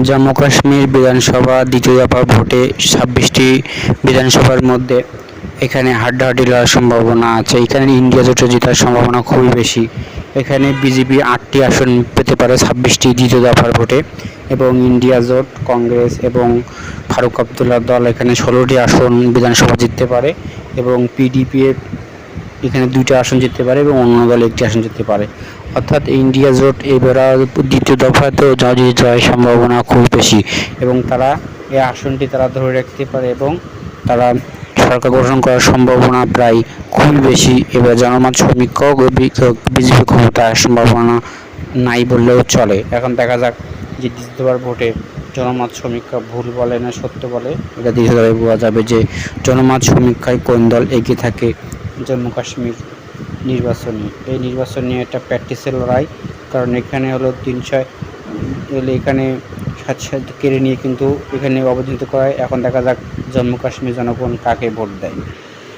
জম্মু কাশ্মীর বিধানসভা দ্বিতীয় দফা ভোটে 26টি বিধানসভার মধ্যে এখানে হাড্ডাহাড্ডি লড়ার সম্ভাবনা আছে। এখানে ইন্ডিয়া জোটে জেতার সম্ভাবনা খুবই বেশি। এখানে বিজেপি 8টি আসন পেতে পারে 26টি দ্বিতীয় দফার ভোটে, এবং ইন্ডিয়া জোট, কংগ্রেস এবং ফারুক আবদুল্লার দল এখানে 16টি আসন বিধানসভা জিততে পারে, এবং পিডিপি এখানে 2টা আসন জিততে পারে এবং অন্য দল 1টি আসন জিততে পারে। অর্থাৎ ইন্ডিয়া জোট এবার দ্বিতীয় দফাতেও জয়ের সম্ভাবনা খুব বেশি, এবং তারা এই আসনটি তারা ধরে রাখতে পারে এবং তারা সরকার গঠন করার সম্ভাবনা প্রায় খুবই বেশি। এবার জনমত সমীক্ষক বিজেপি ক্ষমতা আসার সম্ভাবনা নাই বললেও চলে। এখন দেখা যাক যে দ্বিতীয়বার ভোটে জনমত সমীক্ষা ভুল বলে না সত্য বলে, এটা দ্বিতীয়বারে বোঝা যাবে যে জনমত সমীক্ষায় কোন দল এগিয়ে থাকে জম্মু কাশ্মীর নির্বাচনী। এই নির্বাচন নিয়ে একটা প্র্যাকটিসের লড়াই, কারণ এখানে হলো 300 এখানে স্বাদ কেড়ে নিয়ে কিন্তু এখানে অবদান করায়। এখন দেখা যাক জম্মু কাশ্মীর জনগণ কাকে ভোট দেয়।